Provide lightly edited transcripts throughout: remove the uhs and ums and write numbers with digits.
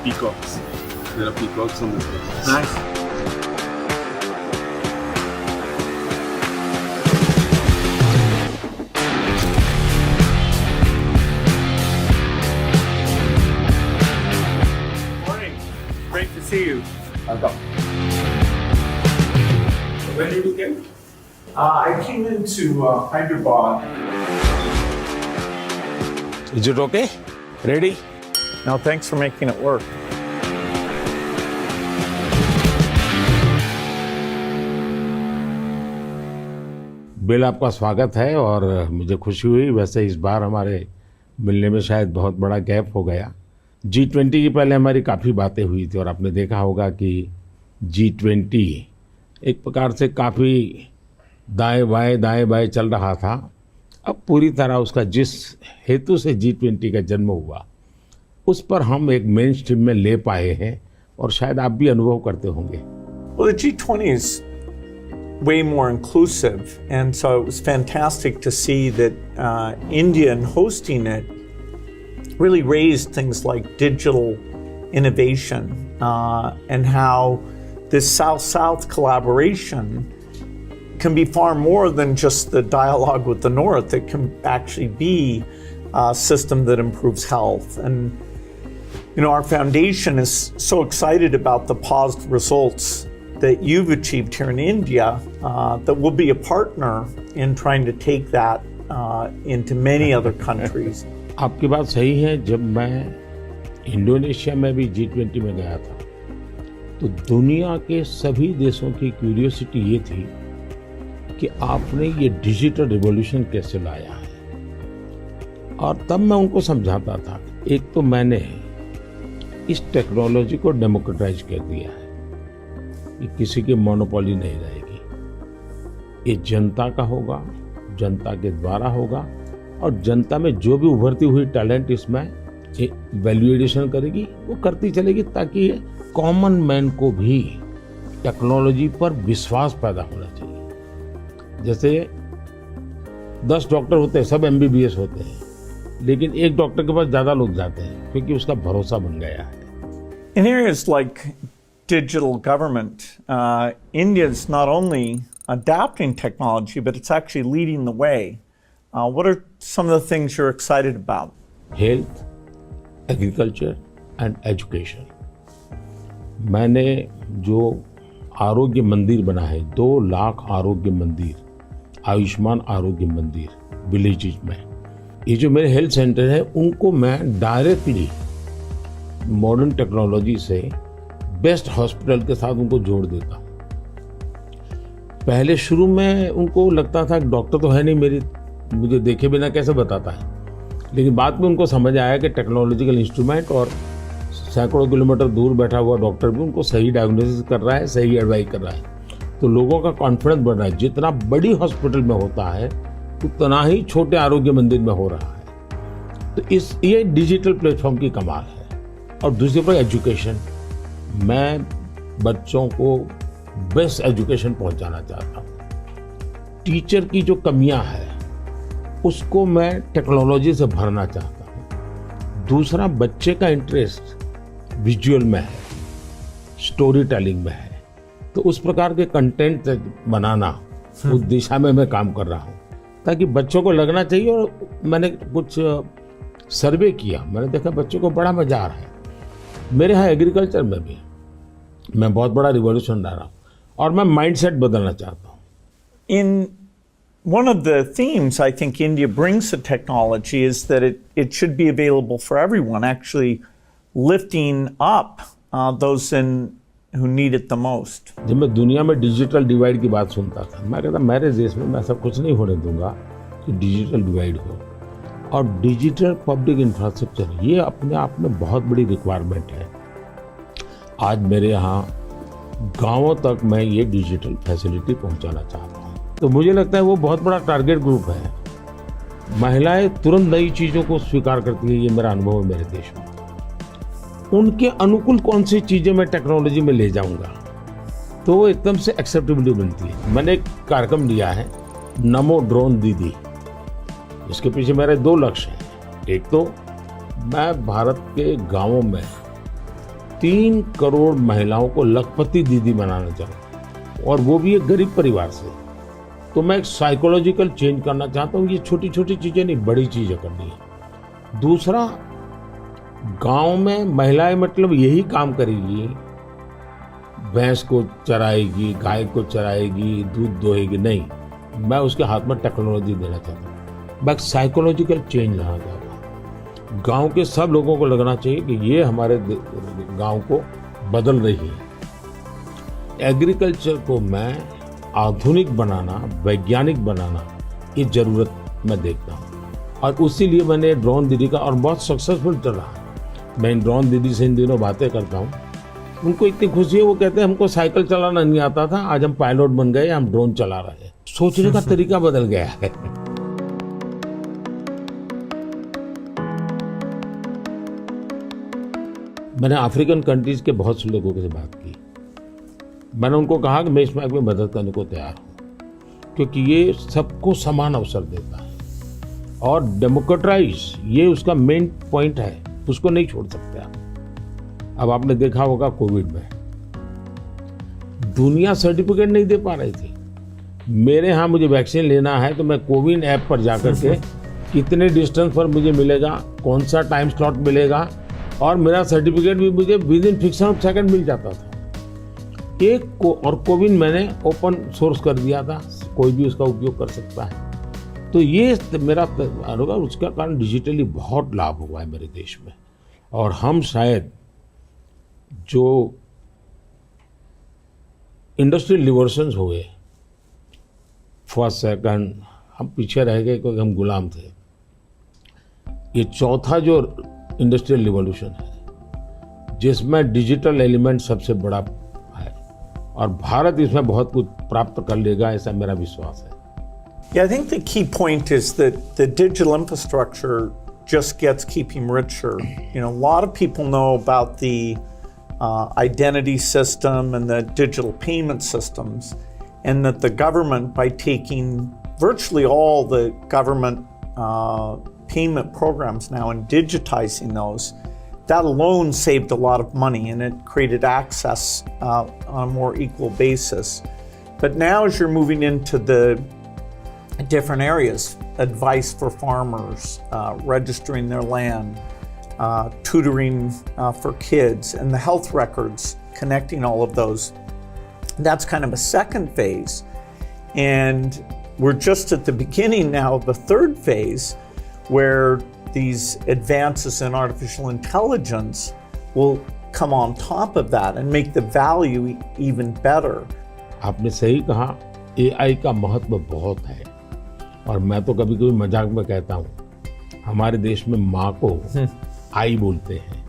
peacocks. There are peacocks on the surface. Nice. Morning. Great to see you. Where did you come? I came into Hyderabad. Is it okay? Ready? No, thanks for making it work. Bill, आपका स्वागत है और मुझे खुशी हुई। वैसे इस बार हमारे मिलने में शायद बहुत बड़ा गैप हो गया। G20 की पहले हमारी काफ़ी बातें हुई थी और आपने देखा होगा कि G20 एक प्रकार से काफ़ी दाएं बाएं चल रहा था। अब पूरी तरह उसका जिस हेतु से G20 का जन्म हुआ उस पर हम एक मेन स्ट्रीम में ले पाए हैं और शायद आप भी अनुभव करते होंगे। Well, the G20 is way more inclusive, and so it was fantastic to see that India, in hosting it, really raised things like digital innovation and how this South-South collaboration can be far more than just the dialogue with the North. It can actually be a system that improves health. And, you know, our foundation is so excited about the positive results that you've achieved here in India that we'll be a partner in trying to take that into many other countries. आपकी बात सही है। जब मैं Indonesia में भी G20 में गया था तो दुनिया के सभी देशों की क्यूरियोसिटी ये थी कि आपने ये डिजिटल रिवॉल्यूशन कैसे लाया है। और तब मैं उनको समझाता था, एक तो मैंने इस टेक्नोलॉजी को डेमोक्रेटाइज कर दिया है, ये किसी की मोनोपोली नहीं रहेगी, ये जनता का होगा, जनता के द्वारा होगा और जनता में जो भी उभरती हुई टैलेंट इसमें वैल्यू एडिशन करेगी वो करती चलेगी, ताकि कॉमन मैन को भी टेक्नोलॉजी पर विश्वास पैदा होना चाहिए। जैसे 10 डॉक्टर होते हैं, सब MBBS होते हैं, लेकिन एक डॉक्टर के पास ज़्यादा लोग जाते हैं क्योंकि उसका भरोसा बन गया है। In areas like digital government, India is not only adapting technology, but it's actually leading the way. What are some of the things you're excited about? Health, agriculture and education. मैंने जो आरोग्य मंदिर बना है, 2 लाख आरोग्य मंदिर, आयुष्मान आरोग्य मंदिर विलेजेस में, ये जो मेरे हेल्थ सेंटर है उनको मैं डायरेक्टली मॉडर्न टेक्नोलॉजी से बेस्ट हॉस्पिटल के साथ उनको जोड़ देता हूँ। पहले शुरू में उनको लगता था कि डॉक्टर तो है नहीं, मुझे देखे बिना कैसे बताता है, लेकिन बाद में उनको समझ आया कि टेक्नोलॉजिकल इंस्ट्रूमेंट और सैकड़ों किलोमीटर दूर बैठा हुआ डॉक्टर भी उनको सही डायग्नोसिस कर रहा है, सही एडवाइस कर रहा है। तो लोगों का कॉन्फिडेंस बढ़ रहा है। जितना बड़ी हॉस्पिटल में होता है उतना ही छोटे आरोग्य मंदिर में हो रहा है। तो ये डिजिटल प्लेटफॉर्म की कमाल है। और दूसरी पर एजुकेशन, मैं बच्चों को बेस्ट एजुकेशन पहुंचाना चाहता हूँ। टीचर की जो कमियां हैं उसको मैं टेक्नोलॉजी से भरना चाहता हूँ। दूसरा, बच्चे का इंटरेस्ट विजुअल में है, स्टोरी टेलिंग में है, तो उस प्रकार के कंटेंट बनाना, उस दिशा में मैं काम कर रहा हूँ ताकि बच्चों को लगना चाहिए। और मैंने कुछ सर्वे किया, मैंने देखा बच्चों को बड़ा मजा आ रहा है। मेरे यहाँ एग्रीकल्चर में भी मैं बहुत बड़ा रिवॉल्यूशन ला रहा हूँ और मैं माइंडसेट बदलना चाहता हूँ। In one of the themes I think India brings to technology is that it should be available for everyone, actually lifting up those who need it the most. जब मैं दुनिया में डिजिटल डिवाइड की बात सुनता था, मैं कहता मेरे देश में मैं ऐसा कुछ नहीं होने दूंगा कि डिजिटल डिवाइड हो। और डिजिटल पब्लिक इंफ्रास्ट्रक्चर ये अपने आप में बहुत बड़ी रिक्वायरमेंट है। आज मेरे यहाँ गांवों तक मैं ये डिजिटल फैसिलिटी पहुंचाना चाहता हूँ। तो मुझे लगता है वो बहुत बड़ा टारगेट ग्रुप है। महिलाएं तुरंत नई चीज़ों को स्वीकार करती है, ये मेरा अनुभव है मेरे देश में। उनके अनुकूल कौन सी चीज़ें मैं टेक्नोलॉजी में ले जाऊंगा तो वो एकदम से एक्सेप्टेबिलिटी बनती है। मैंने एक कार्यक्रम लिया है, नमो ड्रोन दीदी। इसके पीछे मेरे 2 लक्ष्य हैं। एक तो मैं भारत के गांवों में 3 करोड़ महिलाओं को लखपति दीदी बनाना चाहूँ, और वो भी एक गरीब परिवार से। तो मैं एक साइकोलॉजिकल चेंज करना चाहता हूँ। ये छोटी छोटी चीज़ें नहीं, बड़ी चीज़ें करनी है। दूसरा, गांव में महिलाएं मतलब यही काम करेगी, भैंस को चराएगी, गाय को चराएगी, दूध दोहेगी, नहीं। मैं उसके हाथ में टेक्नोलॉजी देना चाहता हूँ। मैं साइकोलॉजिकल चेंज लाना चाहता हूँ। गांव के सब लोगों को लगना चाहिए कि ये हमारे गांव को बदल रही है। एग्रीकल्चर को मैं आधुनिक बनाना, वैज्ञानिक बनाना, ये जरूरत मैं देखता हूँ। और उसीलिए मैंने ड्रोन दीदी का, और बहुत सक्सेसफुल चल रहा है। मैं ड्रोन दीदी से इन दिनों बातें करता हूँ, उनको इतनी खुशी है। वो कहते हैं हमको साइकिल चलाना नहीं आता था, आज हम पायलट बन गए, हम ड्रोन चला रहे हैं। सोचने का तरीका बदल गया है। मैंने अफ्रीकन कंट्रीज के बहुत से लोगों से बात की। मैंने उनको कहा कि मैं इसमें आपकी मदद करने को तैयार हूँ, क्योंकि ये सबको समान अवसर देता है और डेमोक्रेटाइज, ये उसका मेन पॉइंट है, उसको नहीं छोड़ सकते आप। अब आपने देखा होगा कोविड में दुनिया सर्टिफिकेट नहीं दे पा रही थी। मेरे यहाँ मुझे वैक्सीन लेना है तो मैं कोविन ऐप पर जाकर के कितने डिस्टेंस पर मुझे मिलेगा, कौन सा टाइम स्लॉट मिलेगा, और मेरा सर्टिफिकेट भी मुझे within fraction of second मिल जाता था। और कोविन मैंने ओपन सोर्स कर दिया था, कोई भी उसका उपयोग कर सकता है। तो ये मेरा होगा, उसका कारण डिजिटली बहुत लाभ हुआ है मेरे देश में। और हम शायद जो इंडस्ट्रियल रिवॉल्यूशंस हुए, फर्स्ट सेकंड, हम पीछे रह गए क्योंकि हम गुलाम थे। ये चौथा जो इंडस्ट्रियल रिवॉल्यूशन है, जिसमें डिजिटल एलिमेंट सबसे बड़ा है, और भारत इसमें बहुत कुछ प्राप्त कर लेगा, ऐसा मेरा विश्वास है। Yeah, I think the key point is that the digital infrastructure just gets keeping richer. You know, a lot of people know about the identity system and the digital payment systems, and that the government, by taking virtually all the government payment programs now and digitizing those, that alone saved a lot of money, and it created access on a more equal basis. But now as you're moving into the different areas, advice for farmers, registering their land, tutoring for kids, and the health records, connecting all of those, that's kind of a second phase. And we're just at the beginning now of the third phase, where these advances in artificial intelligence will come on top of that and make the value even better. आपने सही कहा, AI का महत्व बहुत है। और मैं तो कभी कभी मजाक में कहता हूँ, हमारे देश में माँ को आई बोलते हैं,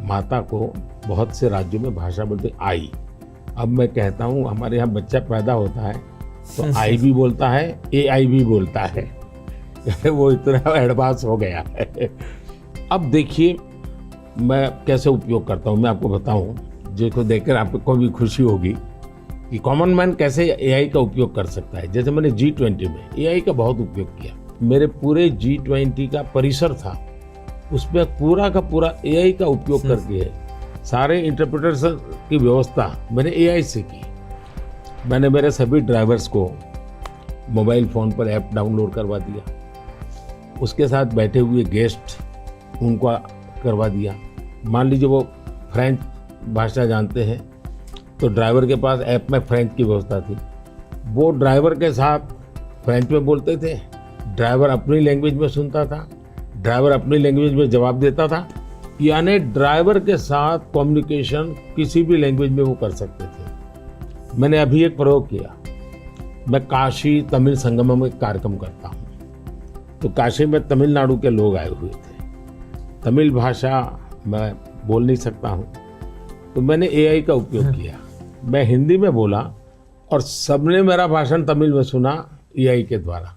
माता को बहुत से राज्यों में भाषा बोलते हैं आई। अब मैं कहता हूँ हमारे यहाँ बच्चा पैदा होता है तो आई भी बोलता है, AI भी बोलता है। वो इतना एडवांस हो गया है। अब देखिए मैं कैसे उपयोग करता हूँ, मैं आपको बताऊँ, जिसको देखकर आपको भी खुशी होगी कि कॉमन मैन कैसे AI का उपयोग कर सकता है। जैसे मैंने G20 में AI का बहुत उपयोग किया। मेरे पूरे G20 का परिसर था, उसमें पूरा का पूरा AI का उपयोग करके सारे इंटरप्रिटेशन की व्यवस्था मैंने AI से की। मैंने मेरे सभी ड्राइवर्स को मोबाइल फ़ोन पर ऐप डाउनलोड करवा दिया, उसके साथ बैठे हुए गेस्ट उनको करवा दिया। मान लीजिए वो फ्रेंच भाषा जानते हैं तो ड्राइवर के पास ऐप में फ्रेंच की व्यवस्था थी, वो ड्राइवर के साथ फ्रेंच में बोलते थे, ड्राइवर अपनी लैंग्वेज में सुनता था, ड्राइवर अपनी लैंग्वेज में जवाब देता था। यानी ड्राइवर के साथ कम्युनिकेशन किसी भी लैंग्वेज में वो कर सकते थे। मैंने अभी एक प्रयोग किया, मैं काशी तमिल संगम में कार्यक्रम करता हूँ, तो काशी में तमिलनाडु के लोग आए हुए थे, तमिल भाषा मैं बोल नहीं सकता हूँ, तो मैंने AI का उपयोग किया। मैं हिंदी में बोला और सबने मेरा भाषण तमिल में सुना AI के द्वारा।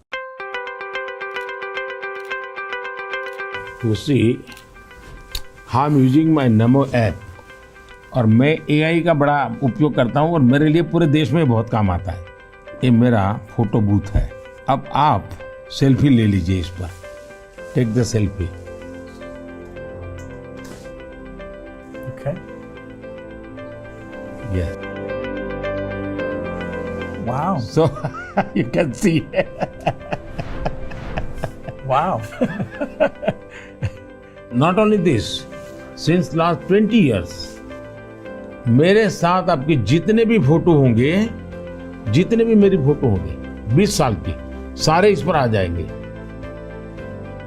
To see how I'm using my Namo app, और मैं AI का बड़ा उपयोग करता हूँ और मेरे लिए पूरे देश में बहुत काम आता है। ये मेरा फोटो बूथ है। अब आप सेल्फी ले लीजिए इस पर, take the selfie. Yes. Wow. So you can see. Wow. Not only this, since last 20 years, मेरे साथ आपके जितने भी फोटो होंगे, जितने भी मेरी फोटो होंगे 20 साल की, सारे इस पर आ जाएंगे।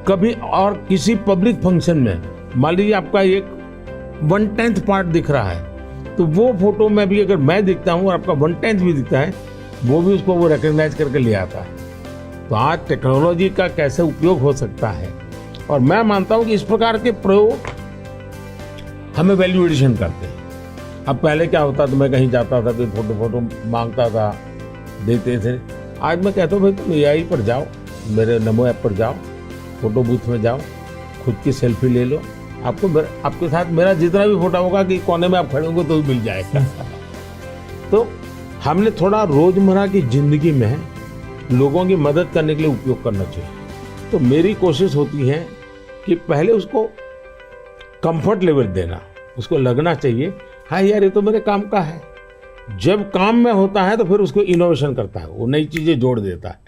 कभी और किसी पब्लिक फंक्शन में मान लीजिए आपका एक 1/10 पार्ट दिख रहा है, तो वो फोटो में भी अगर मैं दिखता हूँ और आपका 1/10 भी दिखता है, वो भी उसको वो रिकॉग्नाइज करके ले आता है। तो आज टेक्नोलॉजी का कैसे उपयोग हो सकता है, और मैं मानता हूँ कि इस प्रकार के प्रयोग हमें वैल्यू एडिशन करते हैं। अब पहले क्या होता था, मैं कहीं जाता था, कोई फोटो मांगता था, देते थे। आज मैं कहता हूँ भाई तुम AI पर जाओ, मेरे नमो ऐप पर जाओ, फोटो बूथ में जाओ, खुद की सेल्फी ले लो, आपको आपके साथ मेरा जितना भी फोटो होगा कि कोने में आप खड़े होंगे तो भी मिल जाएगा। तो हमने थोड़ा रोजमर्रा की जिंदगी में लोगों की मदद करने के लिए उपयोग करना चाहिए। तो मेरी कोशिश होती है कि पहले उसको कंफर्ट लेवल देना, उसको लगना चाहिए हाँ यार ये तो मेरे काम का है। जब काम में होता है तो फिर उसको इनोवेशन करता है, वो नई चीजें जोड़ देता है।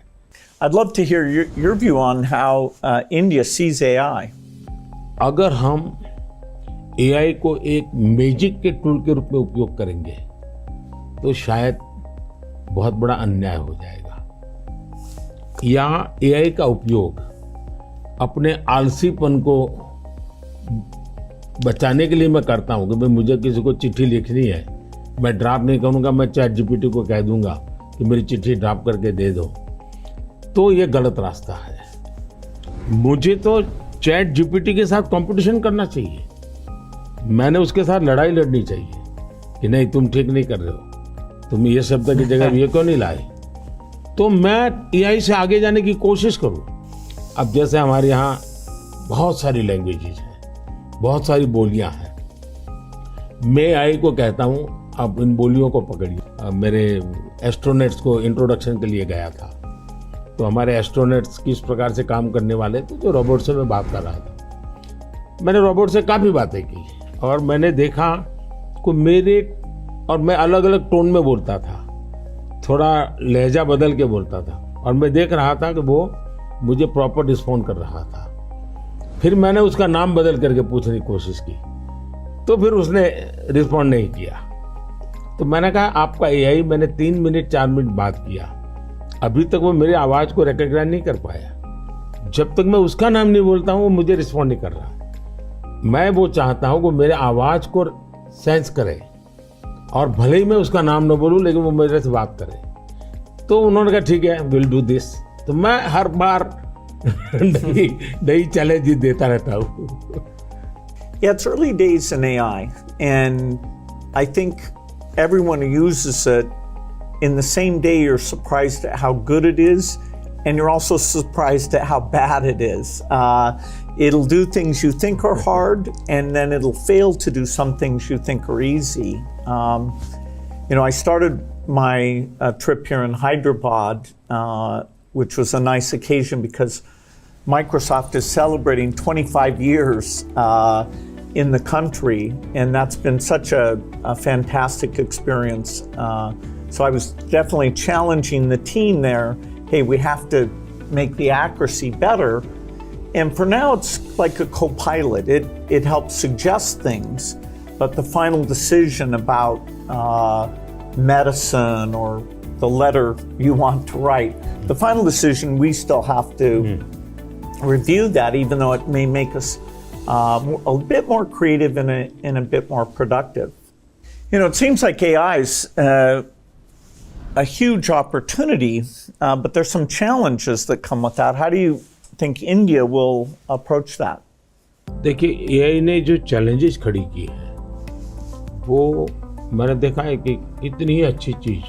I'd love to hear your view on how India sees AI. अगर हम AI को एक मैजिक के टूल के रूप में उपयोग करेंगे तो शायद बहुत बड़ा अन्याय हो जाएगा। या AI का उपयोग अपने आलसीपन को बचाने के लिए मैं करता हूं कि भाई मुझे किसी को चिट्ठी लिखनी है, मैं ड्राफ्ट नहीं करूंगा, मैं ChatGPT को कह दूंगा कि मेरी चिट्ठी ड्राफ्ट करके दे दो, तो ये गलत रास्ता है। मुझे तो ChatGPT के साथ कंपटीशन करना चाहिए, मैंने उसके साथ लड़ाई लड़नी चाहिए कि नहीं तुम ठीक नहीं कर रहे हो, तुम ये शब्द की जगह ये क्यों नहीं लाए, तो मैं AI से आगे जाने की कोशिश करूं। अब जैसे हमारे यहाँ बहुत सारी लैंग्वेजेज हैं, बहुत सारी बोलियां हैं, मैं AI को कहता हूं आप इन बोलियों को पकड़िए। मेरे एस्ट्रोनॉट्स को इंट्रोडक्शन के लिए गया था, तो हमारे एस्ट्रोनॉट्स किस प्रकार से काम करने वाले थे, तो रोबोट से मैं बात कर रहा था। मैंने रोबोट से काफ़ी बातें की और मैंने देखा कि और मैं अलग अलग टोन में बोलता था, थोड़ा लहजा बदल के बोलता था, और मैं देख रहा था कि वो मुझे प्रॉपर रिस्पॉन्ड कर रहा था। फिर मैंने उसका नाम बदल करके पूछने की कोशिश की, तो फिर उसने रिस्पॉन्ड नहीं किया। तो मैंने कहा आपका AI, मैंने 3 मिनट 4 मिनट बात किया, अभी तक वो मेरी आवाज़ को रिकॉग्नाइज नहीं कर पाया। जब तक मैं उसका नाम नहीं बोलता हूँ वो मुझे रिस्पॉन्ड नहीं कर रहा। मैं वो चाहता हूँ कि मेरे आवाज़ को सेंस करे, और भले ही मैं उसका नाम न बोलूँ लेकिन वो मेरे से बात करे। तो उन्होंने कहा ठीक है विल डू दिस। तो मैं हर बार नई चैलेंज देता रहता हूँ। Yeah, it's early days in AI, and I think everyone who uses it, in the same day you're surprised at how good it is, and you're also surprised at how bad it is. It'll do things you think are hard, and then it'll fail to do some things you think are easy. I started my trip here in Hyderabad, which was a nice occasion because Microsoft is celebrating 25 years in the country, and that's been such a fantastic experience. So I was definitely challenging the team there. Hey, we have to make the accuracy better. And for now, it's like a co-pilot. It helps suggest things, but the final decision about medicine or the letter you want to write, the final decision, we still have to review that, even though it may make us a bit more creative and a bit more productive. It seems like AI is a huge opportunity, but there's some challenges that come with that. How do you think India will approach that? देखिए, AI ने जो challenges खड़ी की है, वो मैंने देखा है कि इतनी अच्छी चीज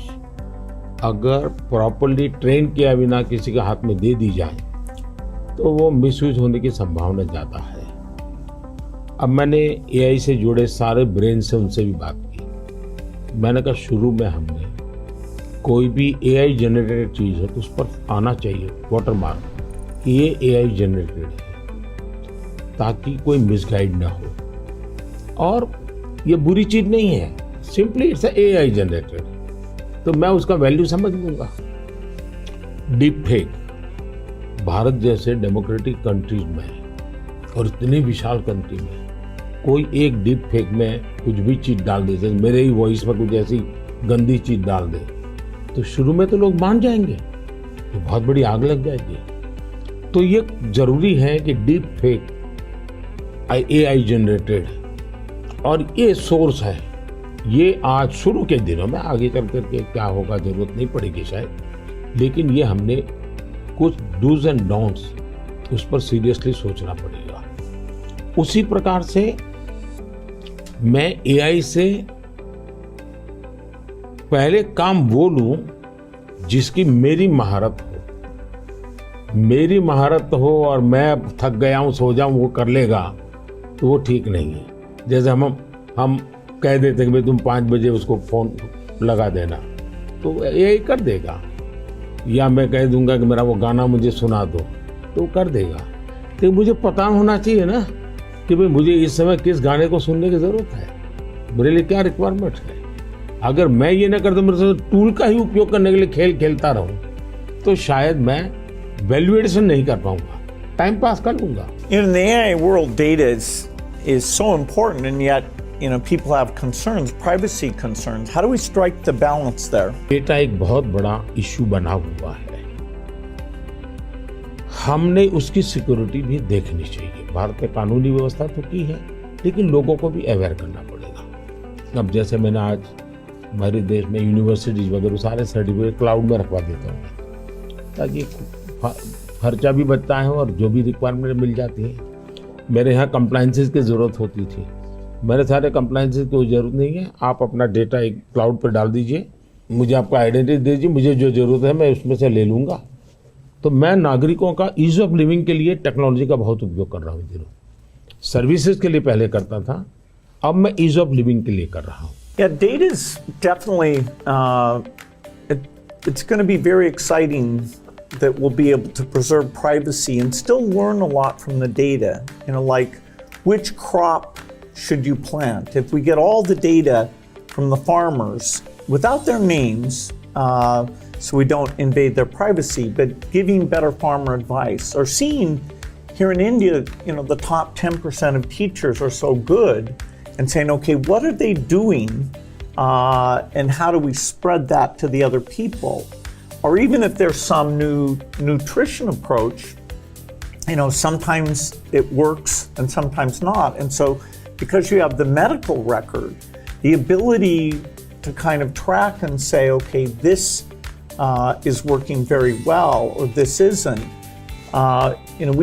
अगर प्रॉपर्ली ट्रेन किया बिना किसी के हाथ में दे दी जाए तो वो मिसयूज होने की संभावना ज़्यादा है। अब मैंने AI से जुड़े सारे ब्रेन से उनसे भी बात की। मैंने कहा शुरू में हमने कोई भी AI जनरेटेड चीज़ है तो उस पर आना चाहिए वाटरमार्क कि ये AI जनरेटेड है, ताकि कोई मिसगाइड ना हो। और ये बुरी चीज़ नहीं है, सिंपली इट्स AI जनरेटेड, तो मैं उसका वैल्यू समझ लूंगा। डीप फेक भारत जैसे डेमोक्रेटिक कंट्रीज में और इतनी विशाल कंट्री में कोई एक डीप फेक में कुछ भी चीज डाल दे, जैसे मेरे ही वॉइस में कुछ ऐसी गंदी चीज डाल दे, तो शुरू में तो लोग मान जाएंगे, तो बहुत बड़ी आग लग जाएगी। तो ये जरूरी है कि डीप फेक AI जनरेटेड और ये सोर्स है, ये आज शुरू के दिनों में, आगे चल करके क्या होगा जरूरत नहीं पड़ेगी शायद, लेकिन ये हमने कुछ डूज एंड डोंट्स उस पर सीरियसली सोचना पड़ेगा। उसी प्रकार से मैं AI से पहले काम वो लूं जिसकी मेरी महारत हो। मेरी महारत हो और मैं थक गया हूं, सो जाऊं, वो कर लेगा, तो वो ठीक नहीं है। जैसे हम कह देते कि भाई तुम 5 बजे उसको फोन लगा देना, तो AI कर देगा। या मैं कह दूंगा कि मेरा वो गाना मुझे सुना दो, तो वो कर देगा। तो मुझे पता होना चाहिए ना कि भाई मुझे इस समय किस गाने को सुनने की जरूरत है, मेरे लिए क्या रिक्वायरमेंट है। अगर मैं ये ना करता, मेरे से टूल का ही उपयोग करने के लिए खेल खेलता रहूं, तो शायद मैं वैल्यूएशन नहीं कर पाऊंगा, टाइम पास कर लूंगा। In the AI world, data is so important, and yet, people have concerns, privacy concerns. How do we strike the balance there? Data एक बहुत बड़ा इश्यू बना हुआ है, हमने उसकी सिक्योरिटी भी देखनी चाहिए। भारत में कानूनी व्यवस्था तो की है, लेकिन लोगों को भी अवेयर करना पड़ेगा। अब जैसे मैंने आज हमारे देश में यूनिवर्सिटीज वगैरह सारे सर्टिफिकेट क्लाउड में रखवा देता हूँ, ताकि खर्चा भी बचता है और जो भी रिक्वायरमेंट मिल जाती है। मेरे यहाँ कंप्लायंसेस की ज़रूरत होती थी, मेरे सारे कंप्लायंसेस की कोई ज़रूरत नहीं है। आप अपना डेटा एक क्लाउड पर डाल दीजिए, मुझे आपका आइडेंटिटी दीजिए, मुझे जो ज़रूरत है मैं उसमें से ले लूँगा। तो मैं नागरिकों का ईज ऑफ लिविंग के लिए टेक्नोलॉजी का बहुत उपयोग कर रहा हूँ। दिनों सर्विसेज के लिए पहले करता था, अब मैं ईज ऑफ लिविंग के लिए कर रहा हूँ। Yeah, data is definitely, it's going to be very exciting that we'll be able to preserve privacy and still learn a lot from the data. Like which crop should you plant? If we get all the data from the farmers without their names, so we don't invade their privacy, but giving better farmer advice, or seeing here in India, the top 10% of teachers are so good, and saying, okay, what are they doing, and how do we spread that to the other people? Or even if there's some new nutrition approach, sometimes it works and sometimes not. And so because you have the medical record, the ability to kind of track and say, okay, this is working very well, or this isn't,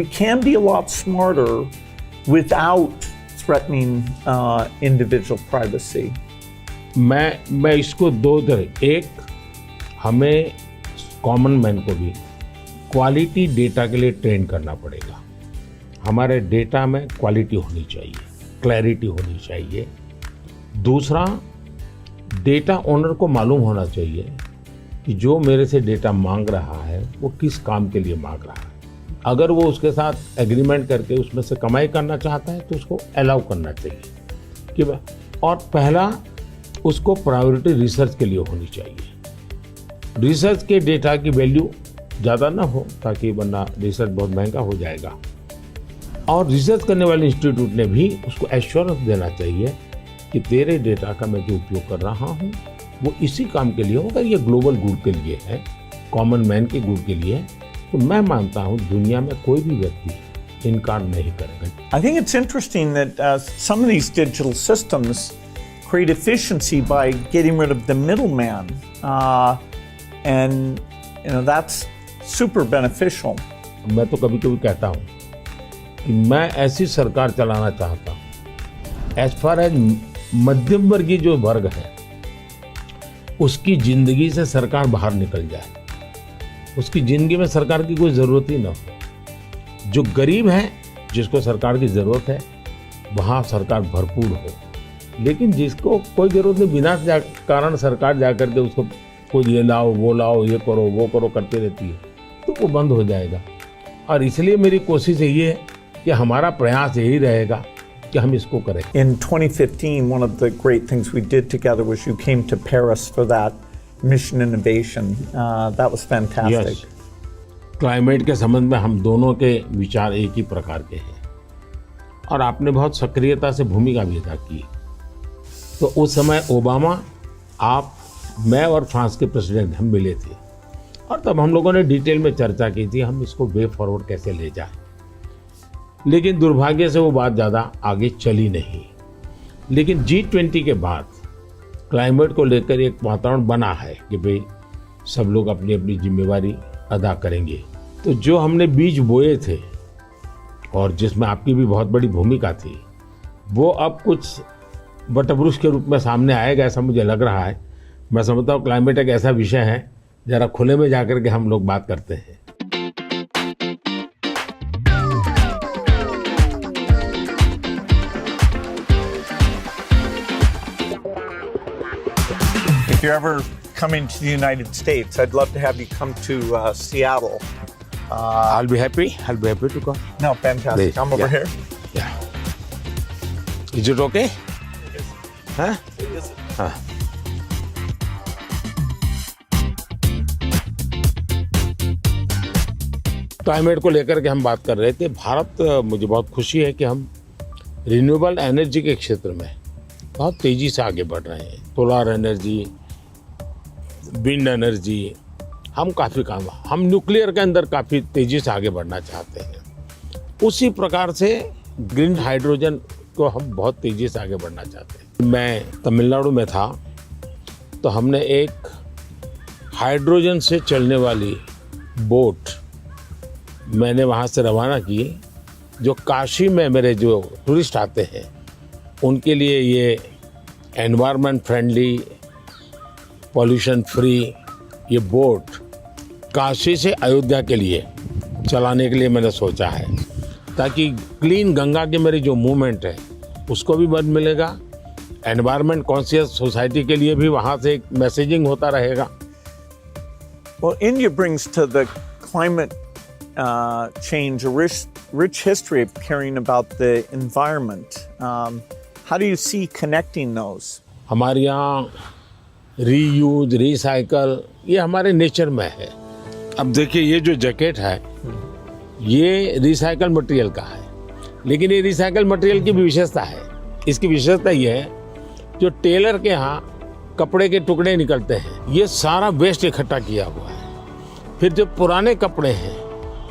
we can be a lot smarter without threatening individual privacy. मैं इसको दो तरह, एक हमें common man को भी quality data के लिए ट्रेन करना पड़ेगा। हमारे डेटा में क्वालिटी होनी चाहिए, क्लैरिटी होनी चाहिए। दूसरा, डेटा ओनर को मालूम होना चाहिए कि जो मेरे से डेटा मांग रहा है वो किस काम के लिए मांग रहा है। अगर वो उसके साथ एग्रीमेंट करके उसमें से कमाई करना चाहता है तो उसको अलाउ करना चाहिए कि और पहला, उसको प्रायोरिटी रिसर्च के लिए होनी चाहिए। रिसर्च के डेटा की वैल्यू ज़्यादा ना हो, ताकि वरना रिसर्च बहुत महंगा हो जाएगा। और रिसर्च करने वाले इंस्टीट्यूट ने भी उसको एश्योरेंस देना चाहिए कि तेरे डेटा का मैं जो उपयोग कर रहा हूँ वो इसी काम के लिए होगा, ये ग्लोबल गुड के लिए है, कॉमन मैन के गुड के लिए है। तो मैं मानता हूँ दुनिया में कोई भी व्यक्ति इनकार नहीं करेगा। I think it's interesting that some of these digital systems create efficiency by getting rid of the middleman, and that's super beneficial. मैं तो कभी कभी कहता हूँ कि मैं ऐसी सरकार चलाना चाहता हूँ एज फार एज मध्यम वर्गीय जो वर्ग है उसकी जिंदगी से सरकार बाहर निकल जाए, उसकी जिंदगी में सरकार की कोई ज़रूरत ही ना हो। जो गरीब है जिसको सरकार की ज़रूरत है वहाँ सरकार भरपूर हो, लेकिन जिसको कोई ज़रूरत नहीं, बिना कारण सरकार जा कर के उसको कोई ये लाओ वो लाओ, ये करो वो करो करती रहती है, तो वो बंद हो जाएगा। और इसलिए मेरी कोशिश यही है कि हमारा प्रयास यही रहेगा कि हम इसको करें। In 2015, one of the great things we did together was you came to Paris for that mission innovation. That was fantastic. Yes. Climate के संबंध में हम दोनों के विचार एक ही प्रकार के हैं और आपने बहुत सक्रियता से भूमिका भी अदा की। तो उस समय ओबामा, आप, मैं और फ्रांस के प्रेसिडेंट हम मिले थे और तब हम लोगों ने डिटेल में चर्चा की थी हम इसको वे फॉरवर्ड कैसे ले जाएं। लेकिन दुर्भाग्य से वो बात ज़्यादा आगे चली नहीं। लेकिन G20 के बाद क्लाइमेट को लेकर एक वातावरण बना है कि भाई सब लोग अपनी अपनी जिम्मेवारी अदा करेंगे। तो जो हमने बीज बोए थे और जिसमें आपकी भी बहुत बड़ी भूमिका थी, वो अब कुछ वटवृक्ष के रूप में सामने आएगा, ऐसा मुझे लग रहा है। मैं समझता हूँ क्लाइमेट एक ऐसा विषय है, जरा खुले में जाकर के हम लोग बात करते हैं। If you're ever coming to the United States, I'd love to have you come to Seattle. I'll be happy to come. No, fantastic. I'm over here. Yeah. Is it okay? Huh? हाँ। Climate को लेकर के हम बात कर रहे थे। भारत, मुझे बहुत खुशी है कि हम रिन्यूएबल एनर्जी के क्षेत्र में बहुत तेजी से आगे बढ़ रहे हैं। सोलर एनर्जी, विंड एनर्जी, हम काफ़ी काम, हम न्यूक्लियर के अंदर काफ़ी तेजी से आगे बढ़ना चाहते हैं। उसी प्रकार से ग्रीन हाइड्रोजन को हम बहुत तेजी से आगे बढ़ना चाहते हैं। मैं तमिलनाडु में था तो हमने एक हाइड्रोजन से चलने वाली बोट मैंने वहाँ से रवाना की, जो काशी में मेरे जो टूरिस्ट आते हैं उनके लिए ये एनवायरनमेंट फ्रेंडली, पॉल्यूशन फ्री ये बोट काशी से अयोध्या के लिए चलाने के लिए मैंने सोचा है, ताकि क्लीन गंगा की मेरी जो मूवमेंट है उसको भी मदद मिलेगा, एनवायरनमेंट कॉन्शियस सोसाइटी के लिए भी वहाँ से एक मैसेजिंग होता रहेगा। Well, India brings to the climate change a rich history of caring about the environment. How do you see connecting those? हमारे यहाँ रीयूज, रिसाइकल ये हमारे नेचर में है। अब देखिए ये जो जैकेट है ये रिसाइकल मटेरियल का है, लेकिन ये रिसाइकल मटेरियल की भी विशेषता है। इसकी विशेषता ये है, जो टेलर के यहाँ कपड़े के टुकड़े निकलते हैं ये सारा वेस्ट इकट्ठा किया हुआ है, फिर जो पुराने कपड़े हैं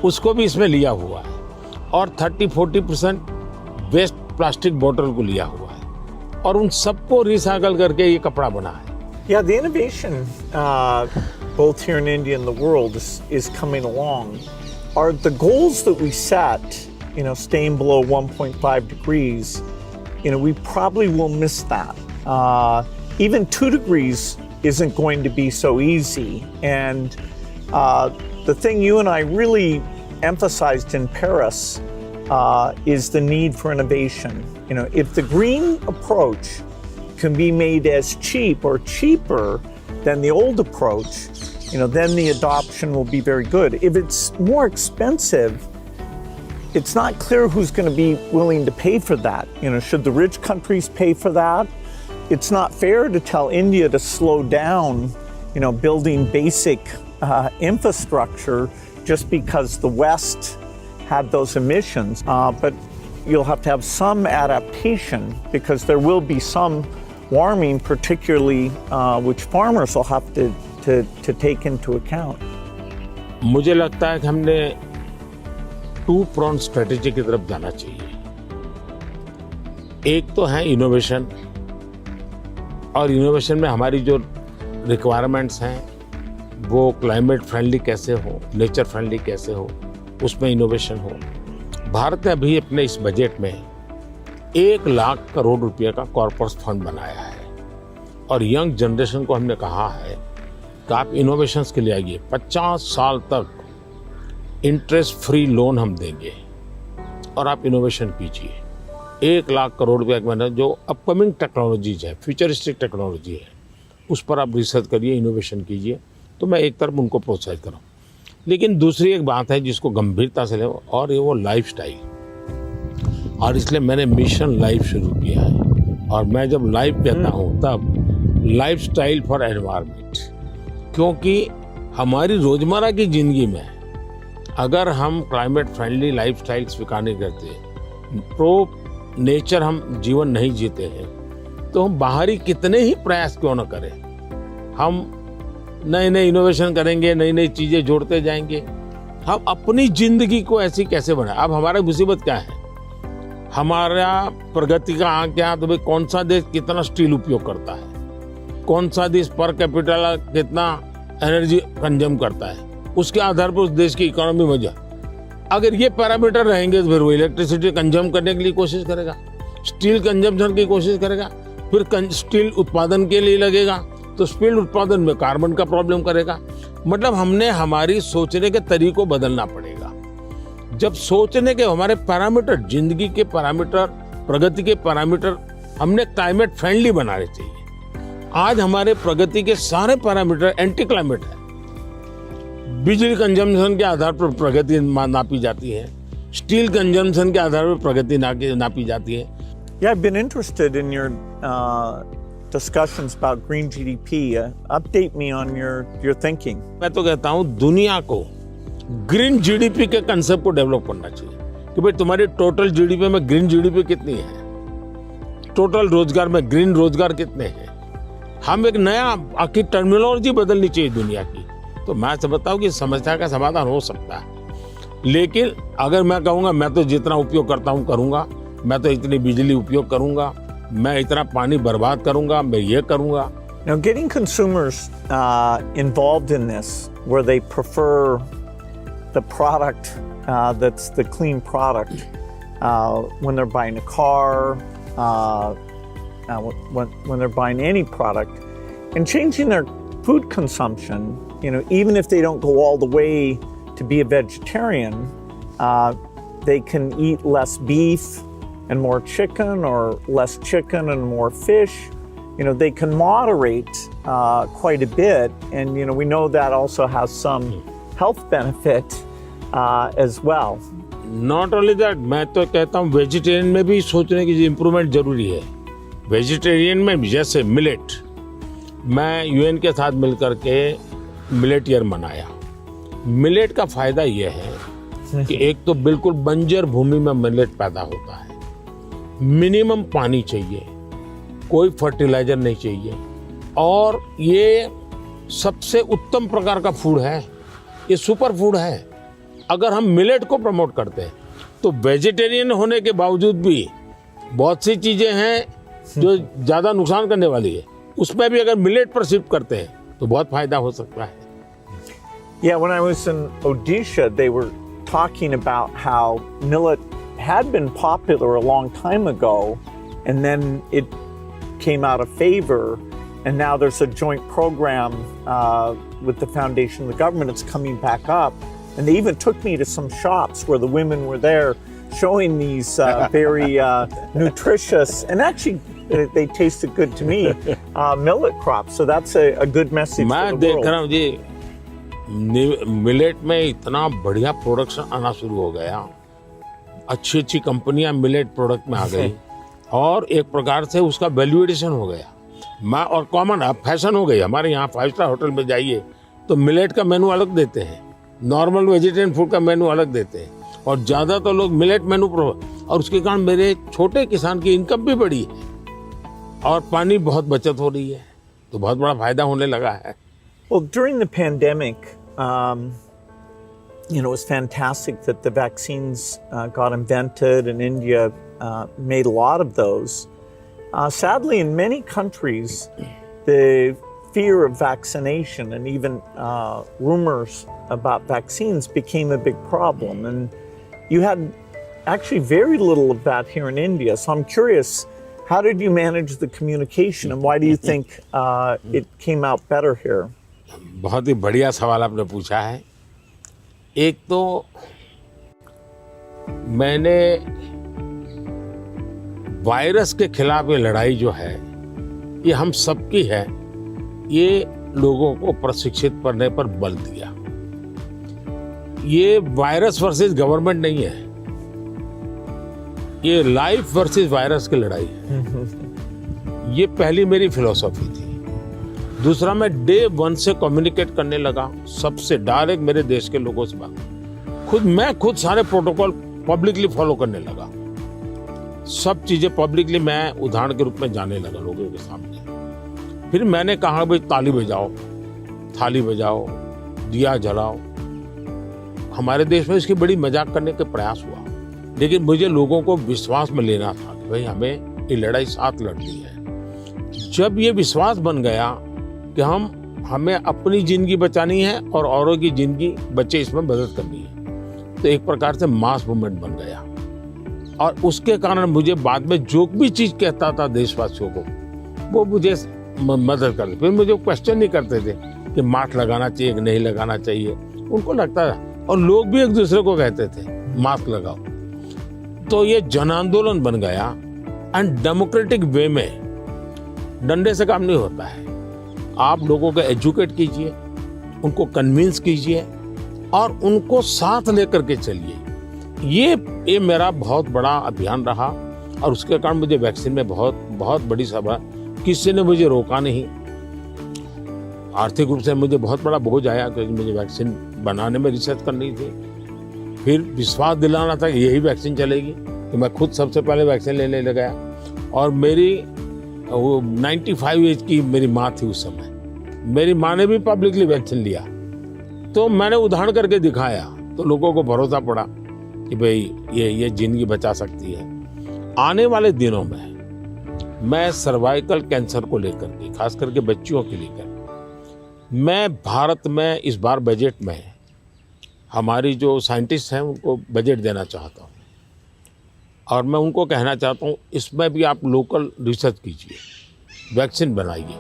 उसको भी इसमें लिया हुआ है और 30-40% वेस्ट प्लास्टिक बोतल को लिया हुआ है और उन सबको रिसाइकल करके ये कपड़ा बना है। Yeah, the innovation both here in India and the world is coming along. Are the goals that we set, staying below 1.5 degrees, we probably will miss that. Even 2 degrees isn't going to be so easy. And the thing you and I really emphasized in Paris is the need for innovation. If the green approach can be made as cheap or cheaper than the old approach, then the adoption will be very good. If it's more expensive, it's not clear who's going to be willing to pay for that. Should the rich countries pay for that? It's not fair to tell India to slow down, building basic infrastructure just because the West had those emissions. But you'll have to have some adaptation because there will be some warming, particularly which farmers will have to take into account. मुझे लगता है कि हमने 2-prong strategy की तरफ जाना चाहिए। एक तो है इनोवेशन, और इनोवेशन में हमारी जो रिक्वायरमेंट्स हैं वो क्लाइमेट फ्रेंडली कैसे हो, नेचर फ्रेंडली कैसे हो, उसमें इनोवेशन हो। भारत ने अभी अपने इस बजट में 1 लाख करोड़ रुपए का कॉर्पस फंड बनाया है और यंग जनरेशन को हमने कहा है कि आप इनोवेशंस के लिए आइए, 50 साल तक इंटरेस्ट फ्री लोन हम देंगे और आप इनोवेशन कीजिए। 1 लाख करोड़ रुपए का जो अपकमिंग टेक्नोलॉजीज है, फ्यूचरिस्टिक टेक्नोलॉजी है, उस पर आप रिसर्च करिए, इनोवेशन कीजिए। तो मैं एक तरफ उनको प्रोत्साहित करूँ, लेकिन दूसरी एक बात है जिसको गंभीरता से ले, और ये वो लाइफस्टाइल। और इसलिए मैंने मिशन लाइफ शुरू किया है। और मैं जब लाइफ कहता हूँ तब लाइफस्टाइल फॉर एनवायरनमेंट, क्योंकि हमारी रोजमर्रा की जिंदगी में अगर हम क्लाइमेट फ्रेंडली लाइफस्टाइल स्वीकार नहीं करते, प्रो नेचर हम जीवन नहीं जीते हैं, तो हम बाहरी कितने ही प्रयास क्यों न करें, हम नए नए इनोवेशन करेंगे, नई नई चीजें जोड़ते जाएंगे, हम अपनी जिंदगी को ऐसी कैसे बनाए। अब हमारा मुसीबत क्या है, हमारा प्रगति का आंक क्या, तो भाई कौन सा देश कितना स्टील उपयोग करता है, कौन सा देश पर कैपिटल कितना एनर्जी कंज्यूम करता है, उसके आधार पर उस देश की इकोनॉमी में जा। अगर ये पैरामीटर रहेंगे तो फिर वो इलेक्ट्रिसिटी कंज्यूम करने के लिए कोशिश करेगा, स्टील कंजम्पशन की कोशिश करेगा, फिर स्टील उत्पादन के लिए लगेगा, तो स्टील उत्पादन में कार्बन का प्रॉब्लम करेगा। मतलब हमने हमारी सोचने के तरीकों बदलना पड़ेगा। जब सोचने के हमारे पैरामीटर, जिंदगी के पैरामीटर, प्रगति के पैरामीटर हमने क्लाइमेट फ्रेंडली बनाने चाहिए। आज हमारे प्रगति के सारे पैरामीटर एंटी क्लाइमेट है। बिजली कंजम्पशन के आधार पर प्रगति नापी जाती है, स्टील कंजम्पशन के आधार पर प्रगति नापी जाती है। Yeah, I've been interested in your discussions about green GDP. Update me on your thinking. मैं तो कहता हूँ दुनिया को ग्रीन जीडीपी के कंसेप्ट को डेवलप करना चाहिए कि भाई तुम्हारी टोटल जीडीपी में ग्रीन जीडीपी कितनी है, टोटल रोजगार में ग्रीन रोजगार कितने हैं। हम एक नया आखिर टर्मिनोलॉजी बदलनी चाहिए दुनिया की। तो मैं समझता हूँ कि समस्या का समाधान हो सकता है, लेकिन अगर मैं कहूँगा मैं तो जितना उपयोग करता हूँ करूँगा, मैं तो इतनी बिजली उपयोग करूँगा, मैं इतना पानी बर्बाद करूँगा, मैं ये करूँगा। Now, getting consumers involved in this, where they prefer the product that's the clean product when they're buying a car, when they're buying any product, and changing their food consumption. You know, even if they don't go all the way to be a vegetarian, they can eat less beef and more chicken, or less chicken and more fish. You know, they can moderate quite a bit, and you know, we know that also has some health benefit as well. Not only that, मैं तो कहता हूँ vegetarian में भी सोचने की improvement जरूरी है। वेजिटेरियन में जैसे मिलेट, मैं यूएन के साथ मिलकर के मिलेट ईयर मनाया। मिलेट का फायदा यह है कि एक तो बिल्कुल बंजर भूमि में मिलेट पैदा होता है, मिनिमम पानी चाहिए, कोई फर्टिलाइजर नहीं चाहिए, और ये सबसे उत्तम प्रकार का फूड है, ये सुपर फूड है। अगर हम मिलेट को प्रमोट करते हैं तो वेजिटेरियन होने के बावजूद भी बहुत सी चीजें हैं जो ज्यादा नुकसान करने वाली है, उसमें भी अगर मिलेट पर शिफ्ट करते हैं तो बहुत फायदा हो सकता है। Yeah, when I was in Odisha, they were talking about how millet had been popular a long time ago, and then it came out of favor, and now there's a joint program with the foundation and the government. It's coming back up, and they even took me to some shops where the women were there showing these very nutritious, and actually they tasted good to me, millet crops. So that's a good message for the world. मैं देख रहा हूँ जी, millet में इतना बढ़िया production आना शुरू हो गया, अच्छी अच्छी कंपनियां मिलेट प्रोडक्ट में आ गई, और एक प्रकार से उसका वैल्यूएशन हो गया। मैं और कॉमन अब फैशन हो गई। हमारे यहाँ 5 स्टार होटल में जाइए तो मिलेट का मेनू अलग देते हैं, नॉर्मल वेजिटेरियन फूड का मेनू अलग देते हैं, और ज़्यादा तो लोग मिलेट मेनू और उसके कारण मेरे छोटे किसान की इनकम भी बढ़ी है और पानी बहुत बचत हो रही है, तो बहुत बड़ा फायदा होने लगा है। Well, during the pandemic, you know, it was fantastic that the vaccines got invented, and India made a lot of those. Sadly, in many countries, the fear of vaccination and even rumors about vaccines became a big problem. And you had actually very little of that here in India. So I'm curious, how did you manage the communication, and why do you think it came out better here? बहुत ही बढ़िया सवाल आपने पूछा है। एक तो मैंने virus के खिलाफ ये लड़ाई जो है, ये हम सबकी है, ये लोगों को प्रशिक्षित करने पर बल दिया। ये वायरस वर्सेस गवर्नमेंट नहीं है, ये लाइफ वर्सेस वायरस की लड़ाई है। ये पहली मेरी फिलॉसफी थी। दूसरा, मैं डे 1 से कम्युनिकेट करने लगा सबसे डायरेक्ट, मेरे देश के लोगों से बात। मैं खुद सारे प्रोटोकॉल पब्लिकली फॉलो करने लगा। सब चीजें पब्लिकली मैं उदाहरण के रूप में जाने लगा लोगों के सामने। फिर मैंने कहा भाई ताली बजाओ, थाली बजाओ, दिया जलाओ। हमारे देश में इसकी बड़ी मजाक करने के प्रयास हुआ, लेकिन मुझे लोगों को विश्वास में लेना था कि भाई हमें ये लड़ाई साथ लड़नी है। जब ये विश्वास बन गया कि हमें अपनी जिंदगी बचानी है और औरों की जिंदगी बचे इसमें मदद करनी है, तो एक प्रकार से मास मूवमेंट बन गया। और उसके कारण मुझे बाद में जो भी चीज कहता था देशवासियों को, वो मुझे मदद करते। फिर मुझे क्वेश्चन नहीं करते थे कि मास्क लगाना चाहिए कि नहीं लगाना चाहिए, उनको लगता था। और लोग भी एक दूसरे को कहते थे मास्क लगाओ। तो ये जन आंदोलन बन गया। एंड डेमोक्रेटिक वे में डंडे से काम नहीं होता है। आप लोगों को एजुकेट कीजिए, उनको कन्विंस कीजिए और उनको साथ लेकर के चलिए। ये मेरा बहुत बड़ा अभियान रहा और उसके कारण मुझे वैक्सीन में बहुत बड़ी सभा, किसी ने मुझे रोका नहीं। आर्थिक रूप से मुझे बहुत बड़ा बोझ आया क्योंकि मुझे वैक्सीन बनाने में रिसर्च करनी थी। फिर विश्वास दिलाना था कि यही वैक्सीन चलेगी, कि मैं खुद सबसे पहले वैक्सीन लेने लगा। और मेरी 95 एज की मेरी माँ थी उस समय। मेरी माँ ने भी पब्लिकली वैक्सीन लिया, तो मैंने उदाहरण करके दिखाया, तो लोगों को भरोसा पड़ा कि भाई ये जिंदगी बचा सकती है। आने वाले दिनों में मैं सर्वाइकल कैंसर को लेकर के, खास करके बच्चियों के लेकर, मैं भारत में इस बार बजट में हमारी जो साइंटिस्ट हैं उनको बजट देना चाहता हूँ। और मैं उनको कहना चाहता हूँ इसमें भी आप लोकल रिसर्च कीजिए, वैक्सीन बनाइए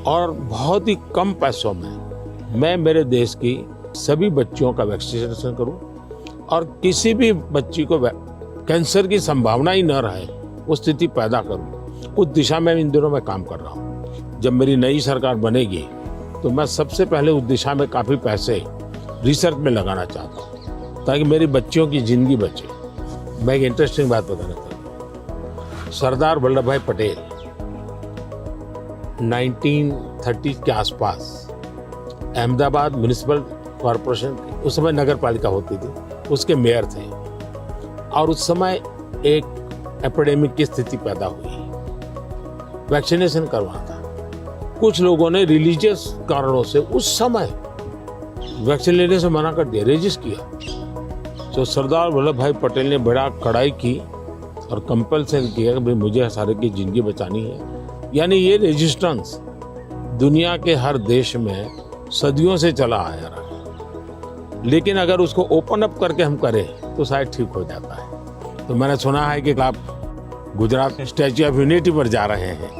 और बहुत ही कम पैसों में मैं मेरे देश की सभी बच्चियों का वैक्सीनेशन करूँ और किसी भी बच्ची को कैंसर की संभावना ही न रहे वो स्थिति पैदा करूँ। उस दिशा में इन दिनों मैं काम कर रहा हूँ। जब मेरी नई सरकार बनेगी तो मैं सबसे पहले उस दिशा में काफ़ी पैसे रिसर्च में लगाना चाहता हूँ ताकि मेरी बच्चियों की जिंदगी बचे। मैं एक इंटरेस्टिंग बात बताना चाहता हूँ। सरदार वल्लभ भाई पटेल 1930 के आसपास अहमदाबाद म्युनिसिपल कॉरपोरेशन, उस समय नगर पालिका होती थी, उसके मेयर थे। और उस समय एक एपिडेमिक की स्थिति पैदा हुई, वैक्सीनेशन करवाना था। कुछ लोगों ने रिलीजियस कारणों से उस समय वैक्सीन लेने से मना कर दिया, रेजिस्ट किया। तो सरदार वल्लभ भाई पटेल ने बड़ा कड़ाई की और कंपल्सन किया कि भाई मुझे सारे की जिंदगी बचानी है। यानी ये रेजिस्टेंस दुनिया के हर देश में सदियों से चला आया रहा, लेकिन अगर उसको ओपन अप करके हम करें तो शायद ठीक हो जाता है। तो मैंने सुना है कि आप गुजरात में स्टैच्यू ऑफ यूनिटी पर जा रहे हैं,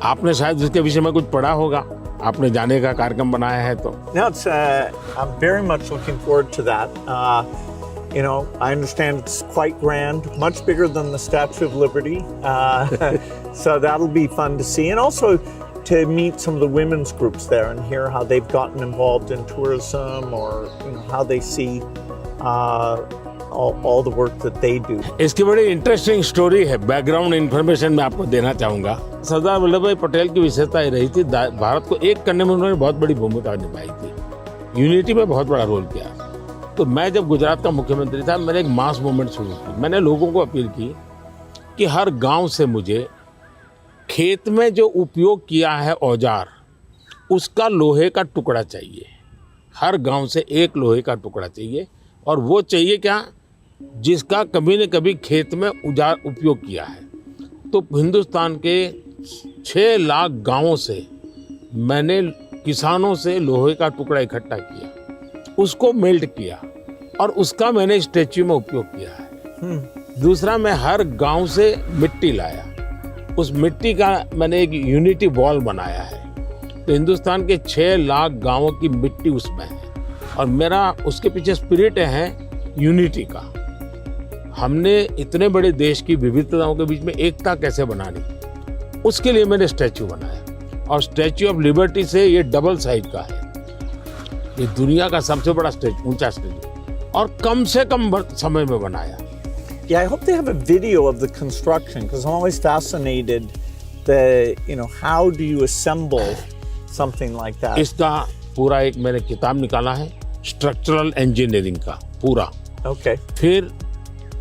आपने शायद उसके विषय में कुछ पढ़ा होगा, आपने जाने का कार्यक्रम बनाया है तो। No, I'm very much looking forward to that. You know, I understand it's quite grand, much bigger than the Statue of Liberty. So that'll be fun to see. And also to meet some of the women's groups there and hear how they've gotten involved in tourism or how they see all the work that they do. इसकी बड़ी interesting story है, background information मैं आपको देना चाहूँगा। सरदार वल्लभ भाई पटेल की विशेषता ये रही थी, भारत को एक करने में उन्होंने बहुत बड़ी भूमिका निभाई थी, यूनिटी में बहुत बड़ा रोल किया। तो मैं जब गुजरात का मुख्यमंत्री था, मैंने एक मास मूवमेंट शुरू की। मैंने लोगों को अपील की कि हर गांव से मुझे खेत में जो उपयोग किया है औजार, उसका लोहे का टुकड़ा चाहिए। हर गांव से एक लोहे का टुकड़ा चाहिए, और वो चाहिए क्या, जिसका कभी न कभी खेत में औजार उपयोग किया है। तो हिंदुस्तान के 6 लाख गांवों से मैंने किसानों से लोहे का टुकड़ा इकट्ठा किया, उसको मेल्ट किया और उसका मैंने स्टैच्यू में उपयोग किया है। दूसरा, मैं हर गांव से मिट्टी लाया, उस मिट्टी का मैंने एक यूनिटी वॉल बनाया है। तो हिंदुस्तान के 6 लाख गांवों की मिट्टी उसमें है, और मेरा उसके पीछे स्पिरिट है यूनिटी का। हमने इतने बड़े देश की विविधताओं के बीच में एकता कैसे बनानी, उसके लिए मैंने स्टैच्यू बनाया। और स्टैच्यू ऑफ लिबर्टी से ये डबल साइज का है, ये दुनिया का सबसे बड़ा ऊंचा स्टैच्यू, और कम से कम समय में बनाया। Yeah, I hope they have a video of the construction because I'm always fascinated how do you assemble something like that? इसका पूरा एक मैंने किताब निकाला है स्ट्रक्चरल इंजीनियरिंग का पूरा। Okay. फिर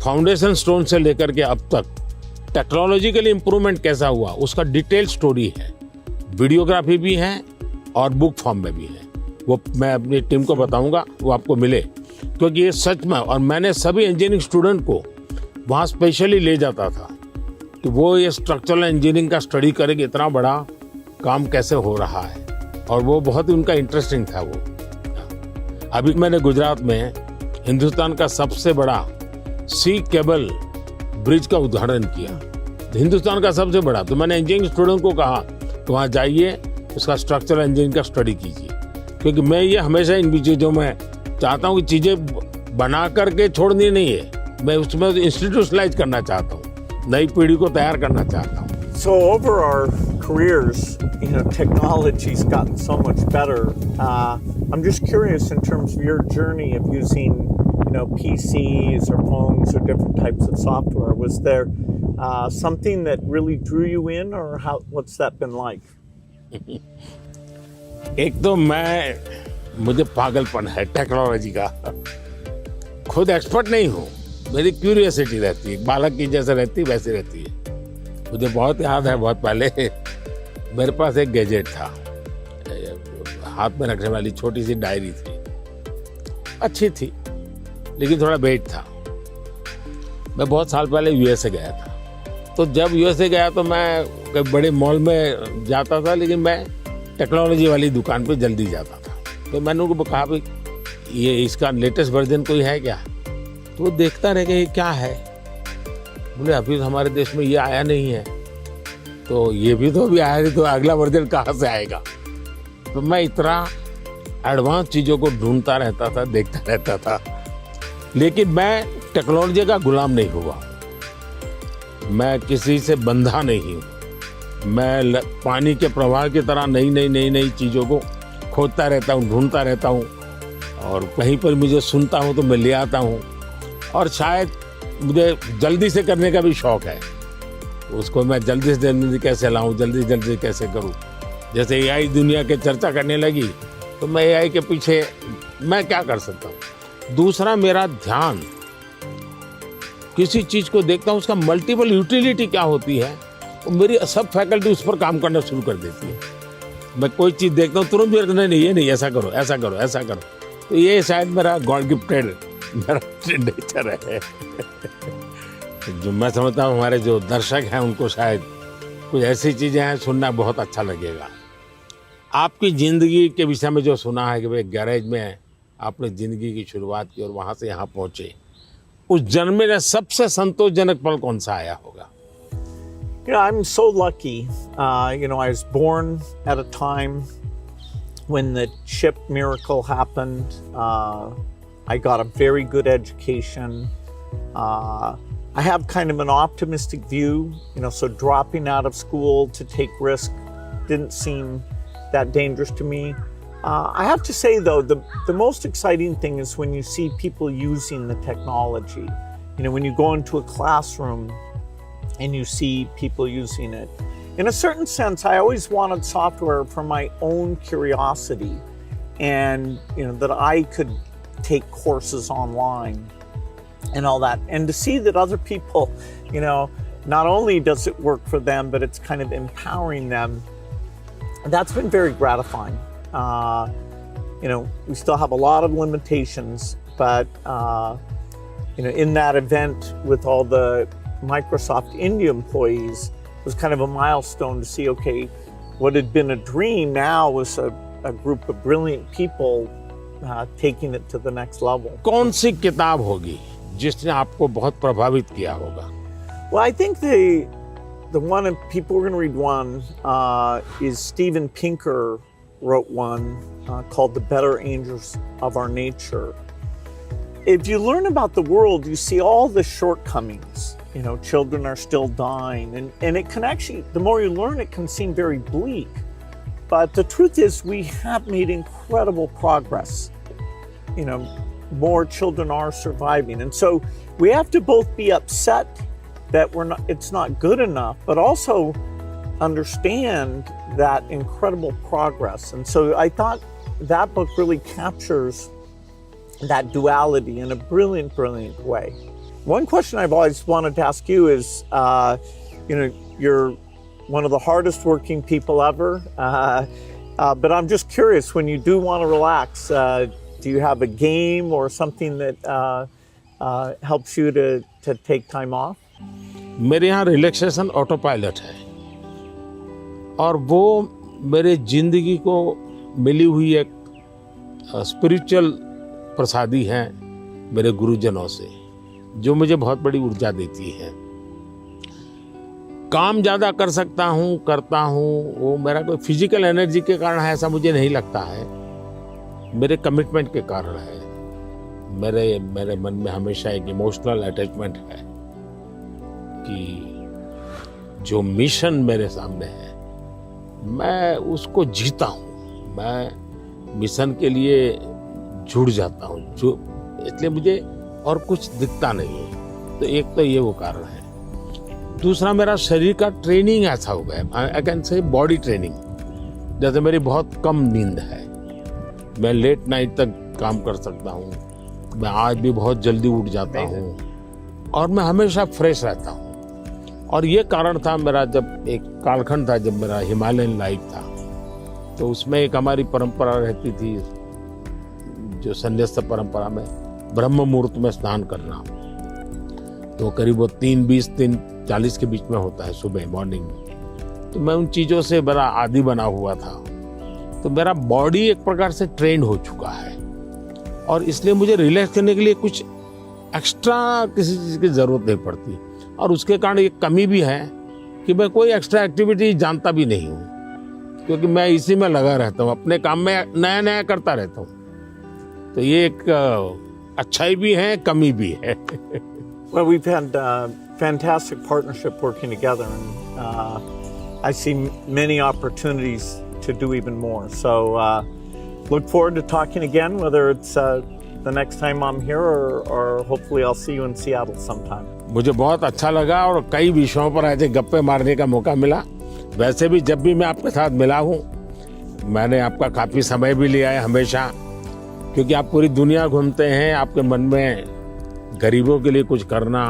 फाउंडेशन स्टोन से लेकर के अब तक टेक्नोलॉजिकल इम्प्रूवमेंट कैसा हुआ उसका डिटेल स्टोरी है, वीडियोग्राफी भी है और बुक फॉर्म में भी है। वो मैं अपनी टीम को बताऊंगा, वो आपको मिले, क्योंकि ये सच में, और मैंने सभी इंजीनियरिंग स्टूडेंट को वहाँ स्पेशली ले जाता था कि वो ये स्ट्रक्चरल इंजीनियरिंग का स्टडी करेंगे, इतना बड़ा काम कैसे हो रहा है, और वो बहुत ही उनका इंटरेस्टिंग था। वो अभी मैंने गुजरात में हिंदुस्तान का सबसे बड़ा सी केबल ब्रिज का उद्घाटन किया, हिंदुस्तान का सबसे बड़ा। तो मैंने इंजीनियरिंग स्टूडेंट को कहा तो वहाँ जाइए, उसका स्ट्रक्चरल इंजीनियरिंग का स्टडी कीजिए, क्योंकि मैं ये हमेशा इन चीज़ों में चाहता हूँ कि चीज़ें बना करके छोड़नी नहीं है, मैं उसमें इंस्टीट्यूशनलाइज करना चाहता हूँ, नई पीढ़ी को तैयार करना चाहता हूँ। So over our careers, technology's gotten so much better. I'm just curious in terms of your journey of using, PCs or phones or different types of software. Was there something that really drew you in, or what's that been like? एक तो मुझे पागलपन है technology का, खुद expert नहीं हूँ, मेरी क्यूरियोसिटी रहती है, बालक की जैसे रहती है वैसी रहती है। मुझे बहुत याद है, बहुत पहले मेरे पास एक गैजेट था, हाथ में रखने वाली छोटी सी डायरी थी, अच्छी थी लेकिन थोड़ा वेट था। मैं बहुत साल पहले यूएसए गया था, तो जब यूएसए गया तो मैं कई बड़े मॉल में जाता था, लेकिन मैं टेक्नोलॉजी वाली दुकान पे जल्दी जाता था। तो मैंने उनको कहा भाई ये इसका लेटेस्ट वर्जन कोई है क्या? तो वो देखता रह गया ये क्या है, बोले अभी तो हमारे देश में ये आया नहीं है, तो ये भी तो अभी आया नहीं, तो अगला वर्जन कहाँ से आएगा? तो मैं इतना एडवांस चीज़ों को ढूंढता रहता था, देखता रहता था, लेकिन मैं टेक्नोलॉजी का गुलाम नहीं हुआ, मैं किसी से बंधा नहीं हूँ। मैं पानी के प्रवाह की तरह नई चीज़ों को खोजता रहता हूँ, ढूंढता रहता हूँ, और कहीं पर मुझे सुनता हूँ तो मैं ले आता हूँ, और शायद मुझे जल्दी से करने का भी शौक़ है, उसको मैं जल्दी से जल्दी कैसे लाऊं, जल्दी कैसे करूं। जैसे एआई दुनिया के चर्चा करने लगी तो मैं एआई के पीछे मैं क्या कर सकता हूं। दूसरा, मेरा ध्यान किसी चीज़ को देखता हूं, उसका मल्टीपल यूटिलिटी क्या होती है, और मेरी सब फैकल्टी उस पर काम करना शुरू कर देती है। मैं कोई चीज़ देखता हूँ तुरंत मेरे नहीं ये नहीं, ऐसा करो। तो ये शायद मेरा गॉड गिफ्टेड मेरा नेचर है। जो मैं समझता हूँ हमारे जो दर्शक हैं उनको शायद कुछ ऐसी चीज़ें हैं सुनना बहुत अच्छा लगेगा। आपकी ज़िंदगी के विषय में जो सुना है कि भाई गैरेज में आपने ज़िंदगी की शुरुआत की और वहाँ से यहाँ पहुँचे, उस जन्म में सबसे संतोषजनक पल कौन सा आया होगा? I'm so lucky. I was born at a time when the chip miracle happened. I got a very good education. I have kind of an optimistic view, so dropping out of school to take risk didn't seem that dangerous to me. I have to say, though, the most exciting thing is when you see people using the technology. When you go into a classroom and you see people using it. In a certain sense, I always wanted software for my own curiosity, and that I could take courses online and all that, and to see that other people, not only does it work for them, but it's kind of empowering them. That's been very gratifying. We still have a lot of limitations, but in that event with all the Microsoft India employees, it was kind of a milestone to see, okay, what had been a dream now was a group of brilliant people taking it to the next level. कौन सी किताब होगी जिसने आपको बहुत प्रभावित किया होगा? Well, I think the one, and people are going to read one, is Steven Pinker wrote one called The Better Angels of Our Nature. If you learn about the world, you see all the shortcomings. Children are still dying, and it can actually, the more you learn, it can seem very bleak. But the truth is, we have made incredible progress. more children are surviving. And so we have to both be upset that it's not good enough, but also understand that incredible progress. And so I thought that book really captures that duality in a brilliant, brilliant way. One question I've always wanted to ask you is, you're one of the hardest working people ever, but I'm just curious, when you do want to relax, do you have a game or something that helps you to take time off? मेरे यहाँ relaxation auto pilot है और वो मेरे जिंदगी को मिली हुई एक स्पिरिचुअल प्रसादी है मेरे गुरुजनों से, जो मुझे बहुत बड़ी ऊर्जा देती है। काम ज़्यादा कर सकता हूँ, करता हूँ, वो मेरा कोई फिजिकल एनर्जी के कारण है ऐसा मुझे नहीं लगता है, मेरे कमिटमेंट के कारण है। मेरे मन में हमेशा एक इमोशनल अटैचमेंट है कि जो मिशन मेरे सामने है मैं उसको जीता हूँ, मैं मिशन के लिए जुड़ जाता हूँ, इसलिए मुझे और कुछ दिखता नहीं है। तो एक तो ये वो कारण है। दूसरा, मेरा शरीर का ट्रेनिंग ऐसा हो गया, I can say body training. जैसे मेरी बहुत कम नींद है, मैं लेट नाइट तक काम कर सकता हूँ, मैं आज भी बहुत जल्दी उठ जाता हूँ और मैं हमेशा फ्रेश रहता हूँ। और ये कारण था मेरा, जब एक कालखंड था जब मेरा हिमालयन लाइफ था, तो उसमें एक हमारी परंपरा रहती थी, जो संन्यास्त परंपरा में ब्रह्म मुहूर्त में स्नान करना, तो करीब वो 3:20 3:40 के बीच में होता है सुबह मॉर्निंग में। तो मैं उन चीज़ों से बड़ा आदी बना हुआ था, तो मेरा बॉडी एक प्रकार से ट्रेंड हो चुका है और इसलिए मुझे रिलैक्स करने के लिए कुछ एक्स्ट्रा किसी चीज़ की ज़रूरत नहीं पड़ती। और उसके कारण एक कमी भी है कि मैं कोई एक्स्ट्रा एक्टिविटी जानता भी नहीं हूँ, क्योंकि मैं इसी में लगा रहता हूँ, अपने काम में नया नया करता रहता हूँ। तो ये एक अच्छाई भी है, कमी भी है। Well, we've had fantastic partnership working together, and I see many opportunities to do even more. So look forward to talking again, whether it's the next time I'm here or hopefully I'll see you in Seattle sometime. मुझे बहुत अच्छा लगा और कई विषयों पर ऐसे गप्पे मारने का मौका मिला। वैसे भी जब भी मैं आपके साथ मिला हूँ, मैंने आपका काफ़ी समय भी लिया है हमेशा, क्योंकि आप पूरी दुनिया घूमते हैं, आपके मन में गरीबों के लिए कुछ करना,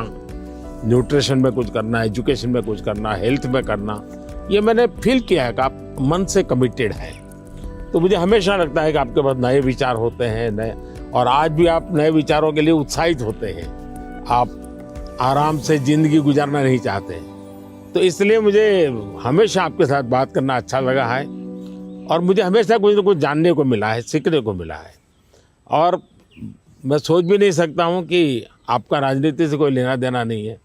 न्यूट्रिशन में कुछ करना, एजुकेशन में कुछ करना, हेल्थ में करना, ये मैंने फील किया है कि आप मन से कमिटेड हैं। तो मुझे हमेशा लगता है कि आपके पास नए विचार होते हैं, नए, और आज भी आप नए विचारों के लिए उत्साहित होते हैं। आप आराम से ज़िंदगी गुजारना नहीं चाहते, तो इसलिए मुझे हमेशा आपके साथ बात करना अच्छा लगा है और मुझे हमेशा कुछ न कुछ जानने को मिला है, सीखने को मिला है। और मैं सोच भी नहीं सकता हूँ कि आपका राजनीति से कोई लेना देना नहीं है।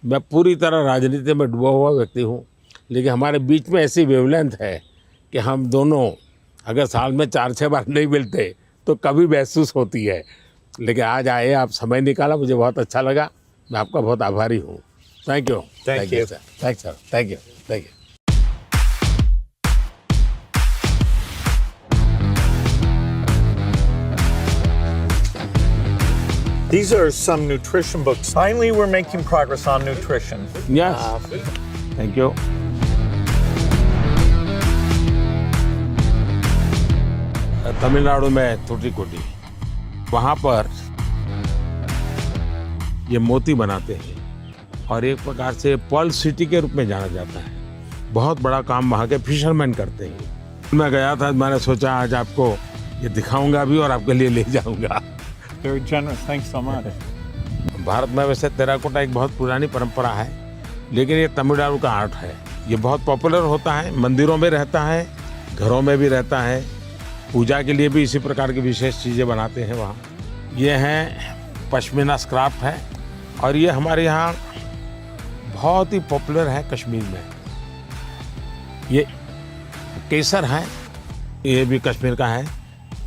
मैं पूरी तरह राजनीति में डूबा हुआ व्यक्ति हूँ, लेकिन हमारे बीच में ऐसी वेवलेंथ है कि हम दोनों अगर साल में 4-6 बार नहीं मिलते तो कभी महसूस होती है। लेकिन आज आए, आप समय निकाला, मुझे बहुत अच्छा लगा। मैं आपका बहुत आभारी हूँ। Thank you. Thank you. Sir. Thank sir. Thank you. Thank you. These are some nutrition books. Finally, we're making progress on nutrition. Yes. Thank you. Tamil Nadu में तुटिकोटी, वहाँ पर ये मोती बनाते हैं और एक प्रकार से पर्ल सिटी के रूप में जाना जाता है। बहुत बड़ा काम वहाँ के फिशरमैन करते हैं। मैं गया था, मैंने सोचा आज आपको ये दिखाऊंगा भी और आपके लिए ले जाऊंगा। Very generous. Thanks so much. Bharat में वैसे टेराकोटा एक बहुत पुरानी परंपरा है, लेकिन ये तमिलनाडु का आर्ट है। ये बहुत पॉपुलर होता है, मंदिरों में रहता है, घरों में भी रहता है, पूजा के लिए भी इसी प्रकार की विशेष चीज़ें बनाते हैं वहाँ। ये हैं पश्मीना स्क्राफ्ट है और ये हमारे यहाँ बहुत ही पॉपुलर है कश्मीर में। ये केसर है, ये भी कश्मीर का है।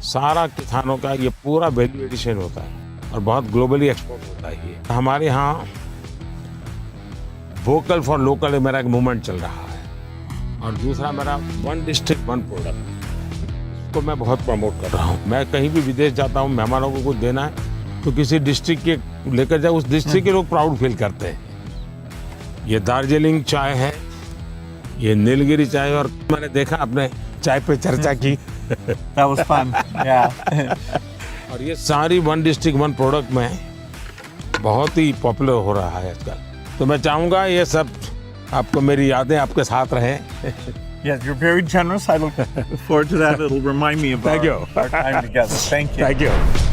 सारा किसानों का ये पूरा वैल्यू एडिशन होता है और बहुत ग्लोबली एक्सपोर्ट होता है। ये हमारे यहाँ वोकल फॉर लोकल मेरा एक मूवमेंट चल रहा है और दूसरा मेरा 1 डिस्ट्रिक्ट 1 प्रोडक्ट को मैं बहुत प्रमोट कर रहा हूँ। मैं कहीं भी विदेश जाता हूँ, मेहमानों को कुछ देना है तो किसी डिस्ट्रिक्ट के लेकर जाओ, उस डिस्ट्रिक्ट के लोग प्राउड फील करते हैं। ये दार्जिलिंग चाय है, ये नीलगिरी चाय, और मैंने देखा आपने चाय पे चर्चा की। That was fun. Yeah. और ये सारी वन डिस्ट्रिक्ट वन प्रोडक्ट में बहुत ही पॉपुलर हो रहा है आजकल। तो मैं चाहूँगा ये सब आपको, मेरी यादें आपके साथ रहें। Yes, you're very generous. I look forward to that. It'll remind me of Thank you. our time together. Thank you. Thank you.